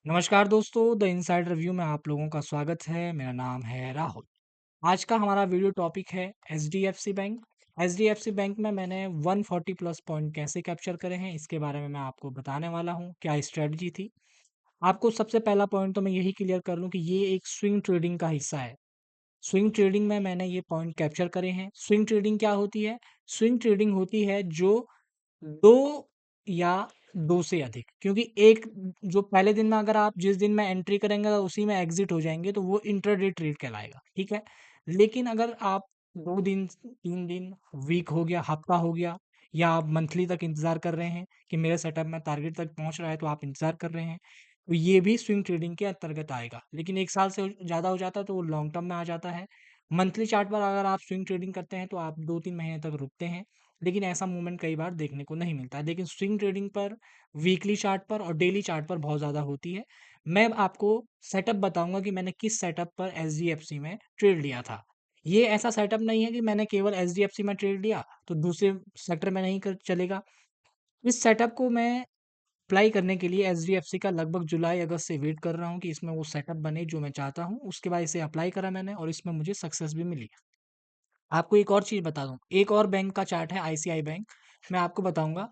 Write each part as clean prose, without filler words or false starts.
नमस्कार दोस्तों, the inside review में आप लोगों का स्वागत है। मेरा नाम है राहुल। आज का हमारा वीडियो टॉपिक है एचडीएफसी बैंक। एचडीएफसी बैंक में मैंने 140 प्लस पॉइंट कैसे कैप्चर करे हैं, इसके बारे में मैं आपको बताने वाला हूँ। क्या स्ट्रेटजी थी। आपको सबसे पहला पॉइंट तो मैं यही क्लियर कर लूँ कि ये एक स्विंग ट्रेडिंग का हिस्सा है। स्विंग ट्रेडिंग में मैंने ये पॉइंट कैप्चर करे हैं। स्विंग ट्रेडिंग क्या होती है? स्विंग ट्रेडिंग होती है जो 2 या 2 से अधिक, क्योंकि एक जो पहले दिन में अगर आप जिस दिन में एंट्री करेंगे और उसी में एग्जिट हो जाएंगे तो वो इंट्राडे ट्रेड कहलाएगा, ठीक है। लेकिन अगर आप 2 दिन 3 दिन, वीक हो गया, हफ्ता हो गया, या आप मंथली तक इंतजार कर रहे हैं कि मेरे सेटअप में टारगेट तक पहुंच रहा है, तो आप इंतजार कर रहे हैं, तो ये भी स्विंग ट्रेडिंग के अंतर्गत आएगा। लेकिन 1 साल से ज़्यादा हो जाता है तो वो लॉन्ग टर्म में आ जाता है। मंथली चार्ट पर अगर आप स्विंग ट्रेडिंग करते हैं तो आप 2-3 महीने तक रुकते हैं, लेकिन ऐसा मूवमेंट कई बार देखने को नहीं मिलता है। लेकिन स्विंग ट्रेडिंग पर वीकली चार्ट पर और डेली चार्ट पर बहुत ज़्यादा होती है। मैं आपको सेटअप बताऊंगा कि मैंने किस सेटअप पर एचडीएफसी में ट्रेड लिया था। ये ऐसा सेटअप नहीं है कि मैंने केवल एचडीएफसी में ट्रेड लिया तो दूसरे सेक्टर में नहीं कर चलेगा। इस सेटअप को मैं अप्लाई करने के लिए एचडीएफसी का लगभग जुलाई अगस्त से वेट कर रहा हूँ कि इसमें वो सेटअप बने जो मैं चाहता हूँ। उसके बाद इसे अप्लाई करा मैंने और इसमें मुझे सक्सेस भी मिली। आपको एक और चीज़ बता दूँ, एक और बैंक का चार्ट है आईसीआई बैंक। मैं आपको बताऊँगा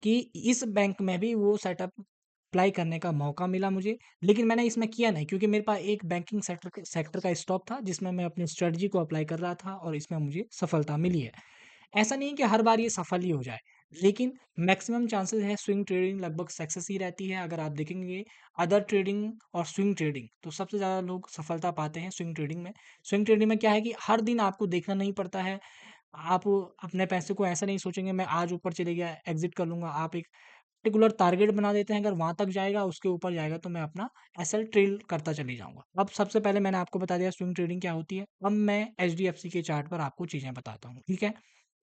कि इस बैंक में भी वो सेटअप अप्लाई करने का मौका मिला मुझे, लेकिन मैंने इसमें किया नहीं क्योंकि मेरे पास एक बैंकिंग सेक्टर का स्टॉक था जिसमें मैं अपनी स्ट्रेटजी को अप्लाई कर रहा था और इसमें मुझे सफलता मिली है। ऐसा नहीं है कि हर बार ये सफल ही हो जाए, लेकिन मैक्सिमम चांसेस है स्विंग ट्रेडिंग लगभग सक्सेस ही रहती है। अगर आप देखेंगे अदर ट्रेडिंग और स्विंग ट्रेडिंग, तो सबसे ज़्यादा लोग सफलता पाते हैं स्विंग ट्रेडिंग में। स्विंग ट्रेडिंग में क्या है कि हर दिन आपको देखना नहीं पड़ता है। आप अपने पैसे को ऐसा नहीं सोचेंगे मैं आज ऊपर चले गया एग्जिट कर लूँगा। आप एक पर्टिकुलर टारगेट बना देते हैं, अगर वहाँ तक जाएगा उसके ऊपर जाएगा तो मैं अपना एसएल ट्रेल करता चले जाऊँगा। अब सबसे पहले मैंने आपको बता दिया स्विंग ट्रेडिंग क्या होती है। अब मैं एचडीएफसी के चार्ट पर आपको चीज़ें बताता हूँ, ठीक है।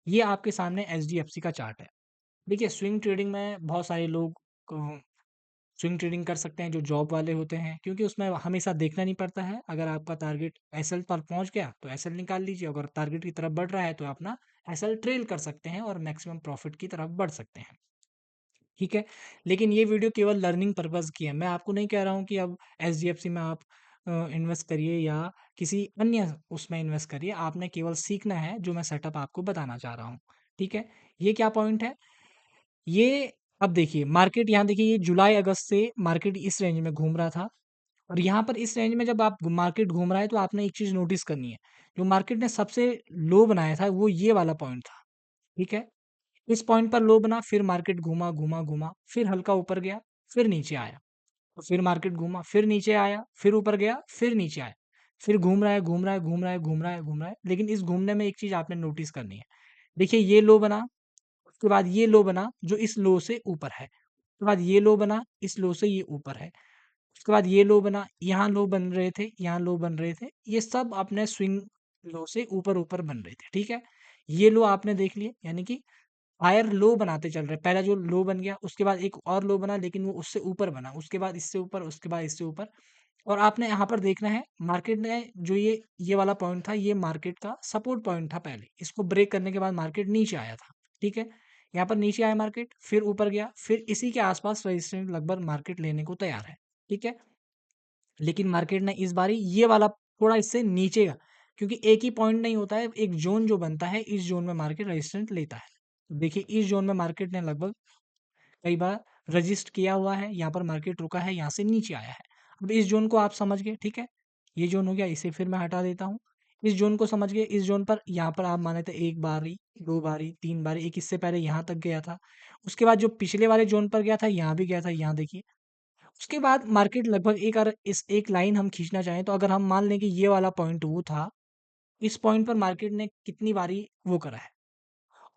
ये आपके सामने एचडीएफसी का चार्ट है। देखिए स्विंग ट्रेडिंग में बहुत सारे लोग स्विंग ट्रेडिंग कर सकते हैं जो जॉब वाले होते हैं, क्योंकि उसमें हमेशा देखना नहीं पड़ता है। अगर आपका टारगेट एसएल पर पहुंच गया तो एसएल निकाल लीजिए, अगर टारगेट की तरफ बढ़ रहा है तो अपना एसएल ट्रेल कर सकते हैं और मैक्सिमम प्रॉफिट की तरफ बढ़ सकते हैं, ठीक है। लेकिन ये वीडियो केवल लर्निंग पर्पज़ की है। मैं आपको नहीं कह रहा हूँ कि अब एचडीएफसी में आप इन्वेस्ट करिए या किसी अन्य उसमें इन्वेस्ट करिए। आपने केवल सीखना है जो मैं सेटअप आपको बताना चाह रहा हूँ, ठीक है। ये क्या पॉइंट है? ये अब देखिए मार्केट, यहाँ देखिए ये जुलाई अगस्त से मार्केट इस रेंज में घूम रहा था, और यहाँ पर इस रेंज में जब आप मार्केट घूम रहा है तो आपने एक चीज़ नोटिस करनी है। जो मार्केट ने सबसे लो बनाया था वो ये वाला पॉइंट था, ठीक है। इस पॉइंट पर लो बना, फिर मार्केट घूमा घूमा घूमा, फिर हल्का ऊपर गया, फिर नीचे आया, तो फिर मार्केट घूमा, फिर नीचे आया, फिर ऊपर गया, फिर नीचे आया, फिर घूम रहा है घूम रहा है घूम रहा है घूम रहा है घूम रहा है। लेकिन इस घूमने में एक चीज़ आपने नोटिस करनी है। देखिए ये लो बना, उसके बाद ये लो बना जो इस लो से ऊपर है, उसके बाद ये लो बना, इस लो से ये ऊपर है, उसके बाद ये लो बना, यहाँ लो बन रहे थे, यहाँ लो बन रहे थे, ये सब अपने स्विंग लो से ऊपर ऊपर बन रहे थे, ठीक है। ये लो आपने देख लिए, यानी कि हायर लो बनाते चल रहे। पहला जो लो बन गया उसके बाद एक और लो बना, लेकिन वो उससे ऊपर बना, उसके बाद इससे ऊपर, उसके बाद इससे ऊपर। और आपने यहाँ पर देखना है मार्केट ने जो ये वाला पॉइंट था, ये मार्केट का सपोर्ट पॉइंट था। पहले इसको ब्रेक करने के बाद मार्केट नीचे आया था, ठीक है। यहाँ पर नीचे आया मार्केट, फिर ऊपर गया, फिर इसी के आसपास रेजिस्टेंस लगभग मार्केट लेने को तैयार है, ठीक है। लेकिन मार्केट ने इस बारी ये वाला थोड़ा इससे नीचे का, क्योंकि एक ही पॉइंट नहीं होता है, एक जोन जो बनता है, इस जोन में मार्केट रेजिस्टेंस लेता है। तो देखिए इस जोन में मार्केट ने लगभग कई बार रजिस्ट किया हुआ है, यहाँ पर मार्केट रुका है, यहाँ से नीचे आया है। अब इस जोन को आप समझ गए, ठीक है। ये जोन हो गया, इसे फिर मैं हटा देता हूँ। इस जोन को समझ गए, इस जोन पर यहाँ पर आप माने थे एक बारी, दो बारी, तीन बारी, एक इससे पहले यहाँ तक गया था। उसके बाद जो पिछले वाले जोन पर गया था, यहाँ भी गया था, यहाँ देखिए। उसके बाद मार्केट लगभग एक, अगर इस एक लाइन हम खींचना चाहें तो अगर हम मान लें कि ये वाला पॉइंट वो था, इस पॉइंट पर मार्केट ने कितनी बारी वो करा है,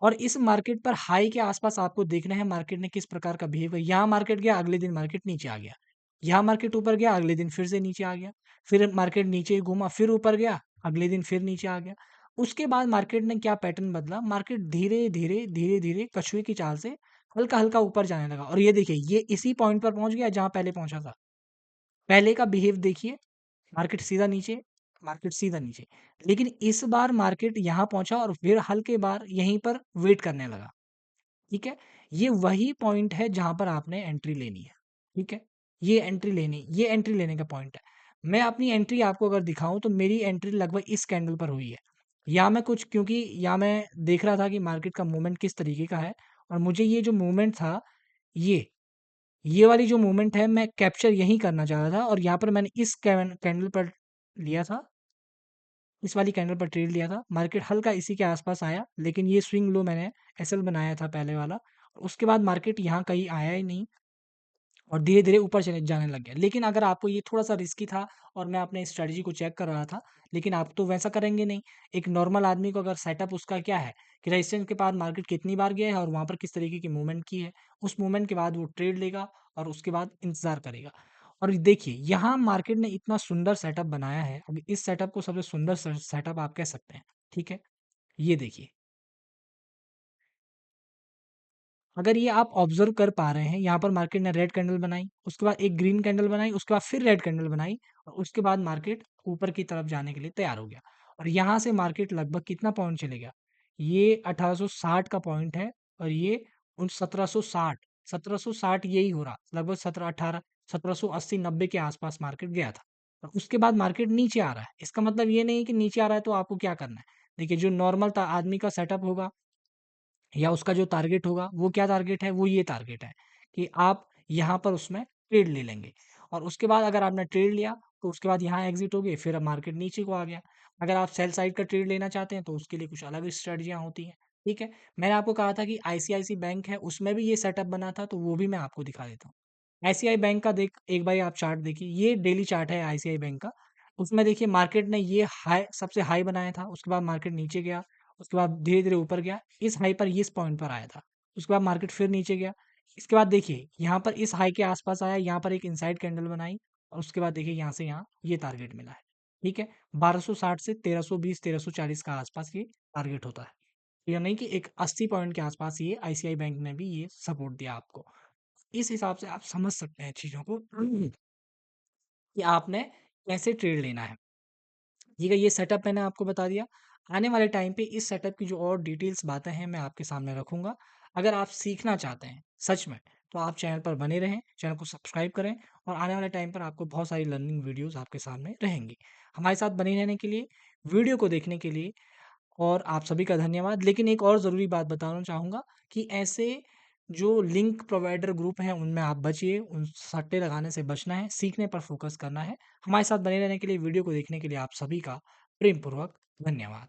और इस मार्केट पर हाई के आसपास आपको देखना है मार्केट ने किस प्रकार का बिहेव किया। यहाँ मार्केट गया, अगले दिन मार्केट नीचे आ गया, यहाँ मार्केट ऊपर गया, अगले दिन फिर से नीचे आ गया, फिर मार्केट नीचे घूमा, फिर ऊपर गया, अगले दिन फिर नीचे आ गया। उसके बाद मार्केट ने क्या पैटर्न बदला, मार्केट धीरे धीरे धीरे धीरे कछुए की चाल से हल्का हल्का ऊपर जाने लगा, और ये देखिए ये इसी पॉइंट पर पहुंच गया जहां पहले पहुंचा था। पहले का बिहेव देखिए, मार्केट सीधा नीचे, मार्केट सीधा नीचे। लेकिन इस बार मार्केट यहाँ पहुंचा और फिर हल्के बार यहीं पर वेट करने लगा, ठीक है। ये वही पॉइंट है जहां पर आपने एंट्री लेनी है, ठीक है। ये एंट्री लेने का पॉइंट है। मैं अपनी एंट्री आपको अगर दिखाऊँ तो मेरी एंट्री लगभग इस कैंडल पर हुई है। यहाँ मैं कुछ क्योंकि यहाँ मैं देख रहा था कि मार्केट का मूवमेंट किस तरीके का है और मुझे ये जो मूवमेंट था, ये ये वाली जो मूवमेंट है मैं कैप्चर यहीं करना चाह रहा था और यहाँ पर मैंने इस कैंडल पर लिया था, इस वाली कैंडल पर ट्रेड लिया था। मार्केट हल्का इसी के आसपास आया, लेकिन ये स्विंग लो मैंने एसएल बनाया था पहले वाला। उसके बाद मार्केट यहाँ कहीं आया ही नहीं और धीरे-धीरे ऊपर चले जाने लग गया। लेकिन अगर आपको ये थोड़ा-सा रिस्की था और मैं अपने स्ट्रैटेजी को चेक कर रहा था, लेकिन आप तो वैसा करेंगे नहीं। एक नॉर्मल आदमी को अगर सेटअप उसका क्या है कि रेजिस्टेंस के पार मार्केट कितनी बार गया है और वहाँ पर किस तरीके की मूवमेंट की है। उस मूवमेंट के बाद वो ट्रेड लेगा और उसके बाद इंतज़ार करेगा। और देखिए, यहाँ मार्केट ने इतना सुंदर सेटअप बनाया है, अब इस सेटअप को सबसे सुंदर सेटअप आप कह सकते हैं, ठीक है? ये देखिए। अगर ये आप ऑब्जर्व कर पा रहे हैं, यहाँ पर मार्केट ने रेड कैंडल बनाई, उसके बाद एक ग्रीन कैंडल बनाई, उसके बाद फिर रेड कैंडल बनाई और उसके बाद मार्केट ऊपर की तरफ जाने के लिए तैयार हो गया। और यहाँ से मार्केट लगभग कितना पॉइंट चले गया? ये 1860 का पॉइंट है और ये उन 1760 1760 यही हो रहा, लगभग 17-18 1780-90 के आसपास मार्केट गया था। और उसके बाद मार्केट नीचे आ रहा है। इसका मतलब ये नहीं है कि नीचे आ रहा है तो आपको क्या करना है? देखिए, जो नॉर्मल ता आदमी का सेटअप होगा या उसका जो टारगेट होगा, वो क्या टारगेट है? वो ये टारगेट है कि आप यहाँ पर उसमें ट्रेड ले लेंगे और उसके बाद अगर आपने ट्रेड लिया, तो उसके बाद यहाँ एग्ज़िट हो गए, फिर अब मार्केट नीचे को आ गया। अगर आप सेल साइड का ट्रेड लेना चाहते हैं, तो उसके लिए कुछ अलग स्ट्रैटेजियाँ होती हैं, ठीक है? मैंने आपको कहा था कि आईसीआईसी बैंक है, उसमें भी ये सेटअप बना था, तो वो भी मैं आपको दिखा देता हूँ। आईसीआई बैंक का एक बारी आप चार्ट देखिए, ये डेली चार्ट है आईसीआई बैंक का। उसमें देखिए मार्केट ने ये हाई सबसे हाई बनाया था, उसके बाद मार्केट नीचे गया, उसके बाद धीरे-धीरे ऊपर गया, इस हाई पर इस पॉइंट पर आया था। उसके बाद मार्केट फिर नीचे गया। इसके बाद देखिए यहाँ पर इस हाई के आस-पास आया, यहाँ पर एक इनसाइड कैंडल बनाई और उसके बाद देखिए यहाँ से यहाँ ये टारगेट मिला है। ठीक है? 1260 से 1320 1340 का आस-पास ये टारगेट होता है। ये नहीं कि एक 80 पॉइंट के आस-पास ये आईसीआई बैंक ने भी ये सपोर्ट दिया आपको। इस हिसाब से आप समझ सकते हैं चीज़ों को कि आपने कैसे ट्रेड लेना है। ठीक है, ये सेटअप मैंने आपको बता दिया। आने वाले टाइम पे इस सेटअप की जो और डिटेल्स बातें हैं मैं आपके सामने रखूँगा। अगर आप सीखना चाहते हैं सच में, तो आप चैनल पर बने रहें, चैनल को सब्सक्राइब करें और आने वाले टाइम पर आपको बहुत सारी लर्निंग वीडियोज़ आपके सामने रहेंगी। हमारे साथ बने रहने के लिए, वीडियो को देखने के लिए और आप सभी का धन्यवाद। लेकिन एक और ज़रूरी बात बताना चाहूँगा कि ऐसे जो लिंक प्रोवाइडर ग्रुप हैं, उनमें आप बचिए, उन सट्टे लगाने से बचना है, सीखने पर फ़ोकस करना है। हमारे साथ बने रहने के लिए, वीडियो को देखने के लिए आप सभी का प्रेमपूर्वक धन्यवाद।